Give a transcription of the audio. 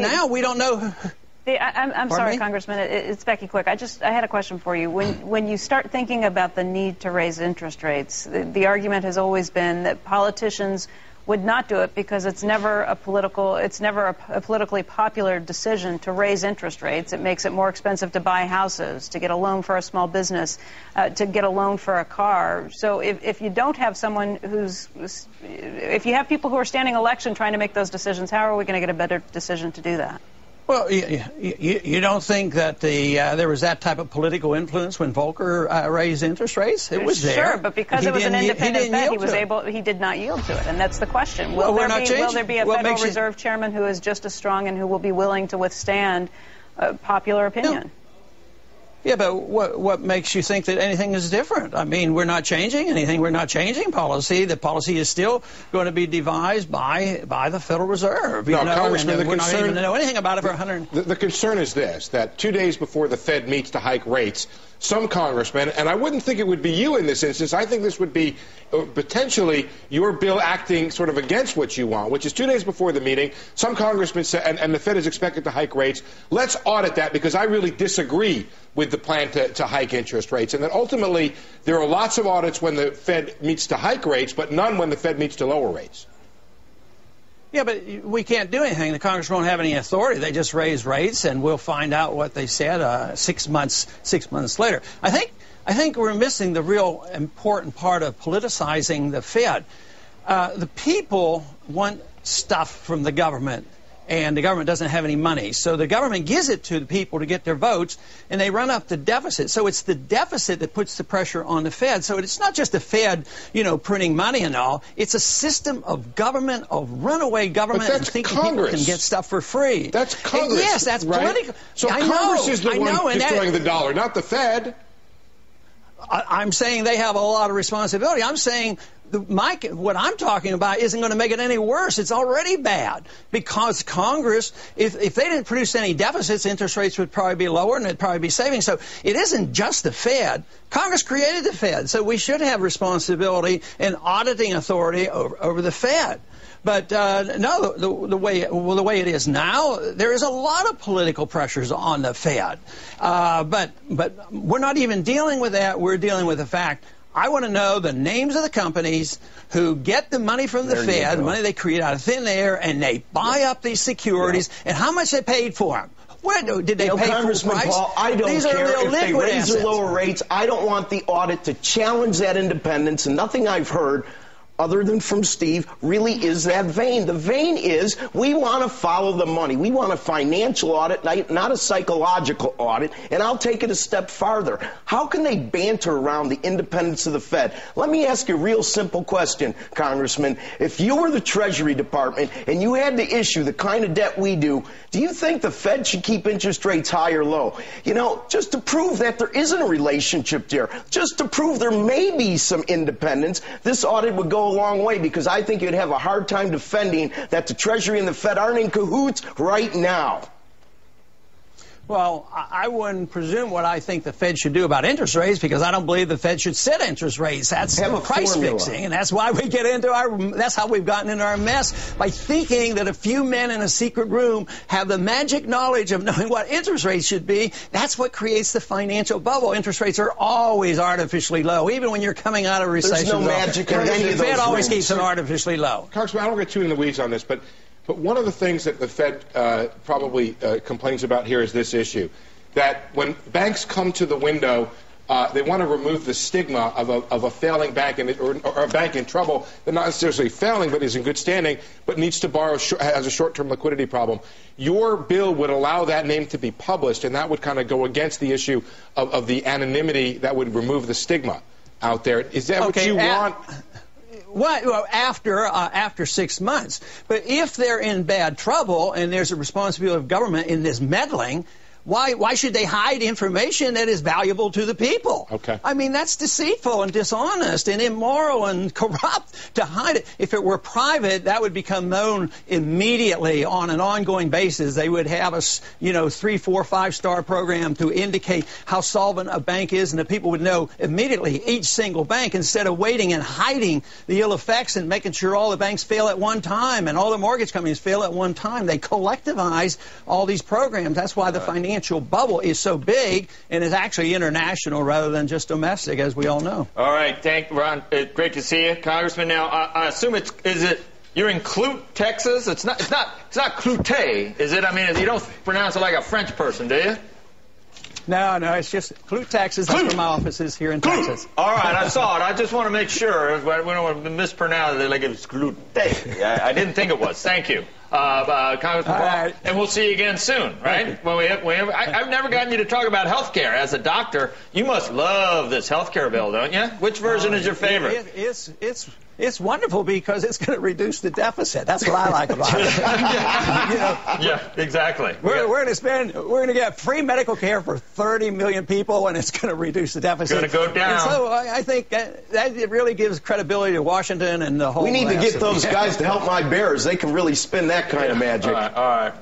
now we don't know. I'm sorry, Congressman. It's Becky Quick. I had a question for you. When you start thinking about the need to raise interest rates, the argument has always been that politicians would not do it because it's never a politically popular decision to raise interest rates. It makes it more expensive to buy houses, to get a loan for a small business, to get a loan for a car. So if you don't have someone if you have people who are standing election trying to make those decisions, how are we going to get a better decision to do that? Well, you don't think that there was that type of political influence when Volcker raised interest rates? It was there. Sure, but because it was an independent Fed, he did not yield to it, and that's the question. Will there be a Federal Reserve chairman who is just as strong and who will be willing to withstand popular opinion? No. Yeah, but what makes you think that anything is different? I mean, we're not changing anything. We're not changing policy. The policy is still going to be devised by the Federal Reserve. No, Congressman, we're not even going to know anything about it for 100. The concern is this, that 2 days before the Fed meets to hike rates, some congressmen, and I wouldn't think it would be you in this instance, I think this would be potentially your bill acting sort of against what you want, which is 2 days before the meeting, some congressmen say, and the Fed is expected to hike rates, let's audit that because I really disagree with the plan to hike interest rates. And then ultimately, there are lots of audits when the Fed meets to hike rates, but none when the Fed meets to lower rates. Yeah, but we can't do anything. The Congress won't have any authority. They just raise rates, and we'll find out what they said 6 months later. I think we're missing the real important part of politicizing the Fed. The people want stuff from the government, and the government doesn't have any money. So the government gives it to the people to get their votes, and they run up the deficit. So it's the deficit that puts the pressure on the Fed. So it's not just the Fed, printing money and all. It's a system of government, of runaway government, and thinking people can get stuff for free. That's Congress, and yes, that's right? political. So Congress is the one destroying the dollar, not the Fed. I'm saying they have a lot of responsibility. I'm saying what I'm talking about isn't going to make it any worse. It's already bad because Congress, if they didn't produce any deficits, interest rates would probably be lower and it'd probably be savings. So it isn't just the Fed. Congress created the Fed, so we should have responsibility and auditing authority over the Fed. But no, the way it is now, there is a lot of political pressures on the Fed. But we're not even dealing with that. We're dealing with the fact. I want to know the names of the companies who get the money from the Fed, the money they create out of thin air, and they buy up these securities, and how much they paid for them. Where did they pay full price? Paul, I don't These care if they raise assets. or lower rates. I don't want the audit to challenge that independence, and nothing I've heard other than from Steve, really is that vein. The vein is we want to follow the money. We want a financial audit, not a psychological audit. And I'll take it a step farther. How can they banter around the independence of the Fed? Let me ask you a real simple question, Congressman. If you were the Treasury Department and you had to issue the kind of debt we do you think the Fed should keep interest rates high or low? Just to prove that there isn't a relationship there, just to prove there may be some independence, this audit would go a long way, because I think you'd have a hard time defending that the Treasury and the Fed aren't in cahoots right now. Well, I wouldn't presume what I think the Fed should do about interest rates, because I don't believe the Fed should set interest rates. That's price fixing, and that's why we get into that's how we've gotten into our mess, by thinking that a few men in a secret room have the magic knowledge of knowing what interest rates should be. That's what creates the financial bubble. Interest rates are always artificially low, even when you're coming out of a recession. There's no magic in any of those The Fed always rooms. keeps them artificially low. Congressman, I don't get too in the weeds on this, but one of the things that the Fed probably complains about here is this issue, that when banks come to the window, they want to remove the stigma of a failing bank or a bank in trouble that not necessarily failing but is in good standing but needs to borrow, has a short-term liquidity problem. Your bill would allow that name to be published, and that would kind of go against the issue of the anonymity that would remove the stigma out there. Is that what you want? Well, after 6 months. But if they're in bad trouble and there's a responsibility of government in this meddling, Why should they hide information that is valuable to the people? Okay. I mean, that's deceitful and dishonest and immoral and corrupt to hide it. If it were private, that would become known immediately on an ongoing basis. They would have a 3, 4, 5-star program to indicate how solvent a bank is, and the people would know immediately each single bank, instead of waiting and hiding the ill effects and making sure all the banks fail at one time and all the mortgage companies fail at one time. They collectivize all these programs. That's why the financial bubble is so big and is actually international rather than just domestic, as we all know. All right, thank Ron. Great to see you, Congressman. Now, I assume you're in Clute, Texas. It's not Clute, is it? I mean, you don't pronounce it like a French person, do you? No, it's just Clute, Texas. That's where my office is here in Texas. All right, I saw it. I just want to make sure. We don't want to mispronounce it like it was Clute. I didn't think it was. Thank you, Congressman Paul. Right. And we'll see you again soon, right? I've never gotten you to talk about health care. As a doctor, you must love this health care bill, don't you? Which version is your favorite? It's wonderful because it's going to reduce the deficit. That's what I like about it. Yeah, exactly. We're going to get free medical care for 30 million people, and it's going to reduce the deficit. It's going to go down. And so I think that it really gives credibility to Washington and the whole. We need to get those guys to help my Bears. They can really spin that kind of magic. All right.